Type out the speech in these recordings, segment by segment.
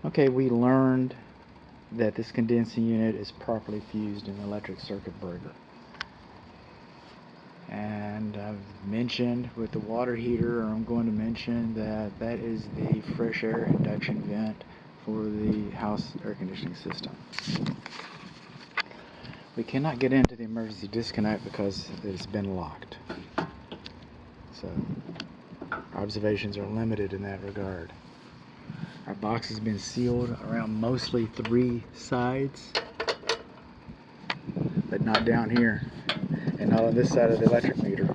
Okay, we learned that this condensing unit is properly fused in the electric circuit breaker. And I've mentioned with the water heater, or I'm going to mention that that is the fresh air induction vent for the house air conditioning system. We cannot get into the emergency disconnect because it's been locked. So observations are limited in that regard. Our box has been sealed around mostly 3 sides, but not down here, and not on this side of the electric meter.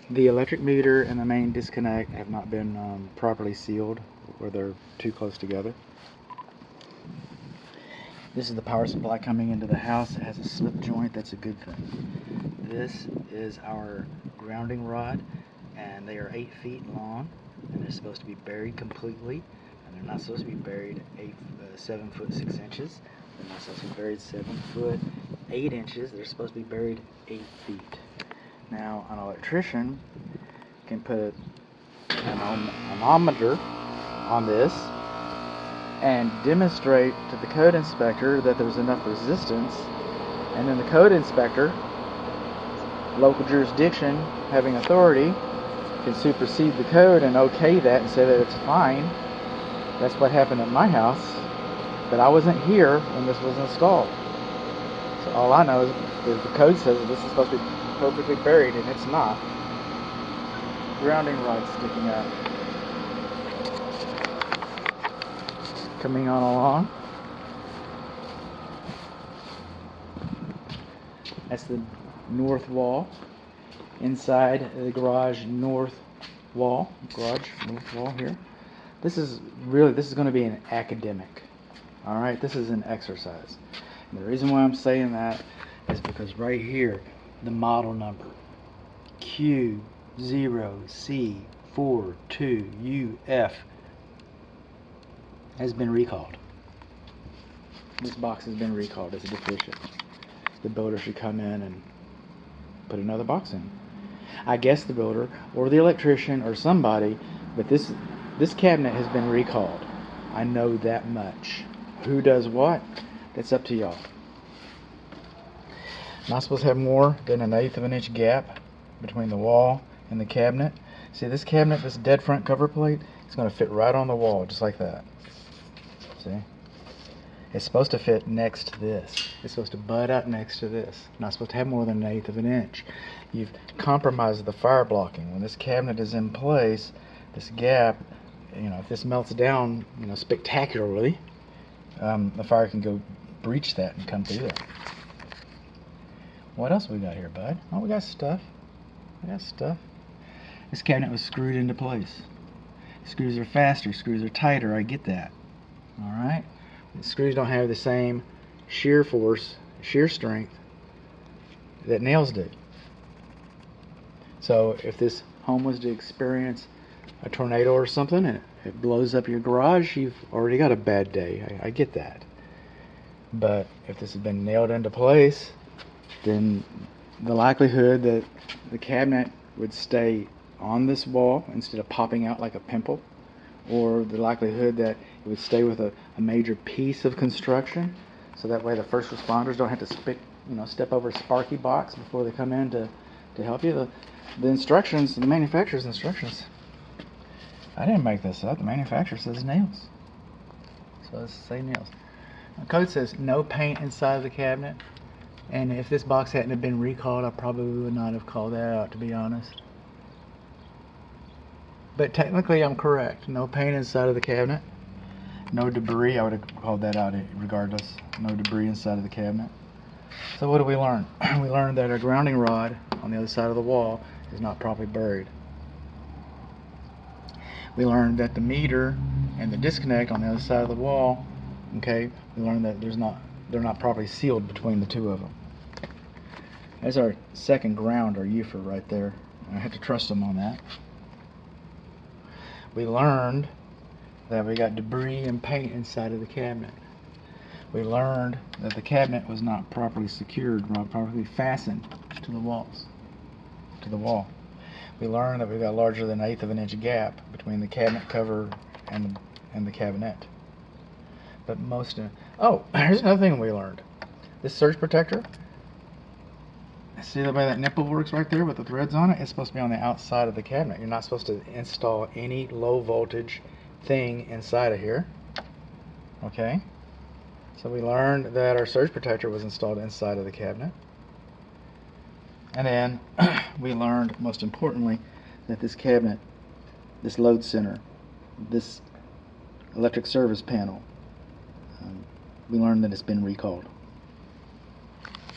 The electric meter and the main disconnect have not been properly sealed, or they're too close together. This is the power supply coming into the house. It has a slip joint. That's a good thing. This is our grounding rod, and they are 8 feet long, and they're supposed to be buried completely, and they're not supposed to be buried 7 foot 6 inches. They're not supposed to be buried 7 foot 8 inches. They're supposed to be buried 8 feet. Now, an electrician can put an ohmmeter on this and demonstrate to the code inspector that there's enough resistance, and then the code inspector, local jurisdiction having authority, can supersede the code and okay that and say that it's fine. That's what happened at my house, but I wasn't here when this was installed. So all I know is the code says that this is supposed to be perfectly buried, and it's not. Grounding rod sticking out. Coming on along. That's the north wall. Inside the garage north wall. Garage north wall here. This is going to be an academic. Alright, this is an exercise. And the reason why I'm saying that is because right here, the model number Q0C42UF has been recalled. This box has been recalled as deficient. The builder should come in and put another box in. I guess the builder or the electrician or somebody, but this cabinet has been recalled. I know that much. Who does what? That's up to y'all. Not supposed to have more than 1/8 of an inch gap between the wall and the cabinet. See this cabinet, this dead front cover plate, it's going to fit right on the wall, just like that. See? It's supposed to fit next to this. It's supposed to butt up next to this. Not supposed to have more than 1/8 of an inch. You've compromised the fire blocking. When this cabinet is in place, this gap, if this melts down, spectacularly, the fire can go breach that and come through there. What else we got here, bud? Oh, we got stuff. This cabinet was screwed into place. Screws are faster, screws are tighter, I get that. Alright? The screws don't have the same shear force, shear strength that nails do. So if this home was to experience a tornado or something and it blows up your garage, you've already got a bad day. I get that. But if this has been nailed into place, then the likelihood that the cabinet would stay on this wall instead of popping out like a pimple, or the likelihood that it would stay with a major piece of construction, so that way the first responders don't have to step over a sparky box before they come in to help you. The instructions, the manufacturer's instructions, I didn't make this up. The manufacturer says nails. So let's say nails. The code says no paint inside of the cabinet. And if this box hadn't have been recalled, I probably would not have called that out, to be honest. But technically I'm correct. No paint inside of the cabinet. No debris. I would have called that out regardless. No debris inside of the cabinet. So what did we learn? We learned that our grounding rod on the other side of the wall is not properly buried. We learned that the meter and the disconnect on the other side of the wall, okay, we learned that they're not properly sealed between the two of them. There's our second ground, our UFER right there. I had to trust them on that. We learned that we got debris and paint inside of the cabinet. We learned that the cabinet was not properly secured, not properly fastened to the wall. We learned that we've got larger than 1/8 of an inch gap between the cabinet cover and the cabinet. But here's another thing we learned. This surge protector, see the way that nipple works right there with the threads on it? It's supposed to be on the outside of the cabinet. You're not supposed to install any low voltage thing inside of here. Okay? So we learned that our surge protector was installed inside of the cabinet. And then we learned, most importantly, that this cabinet, this load center, this electric service panel, we learned that it's been recalled.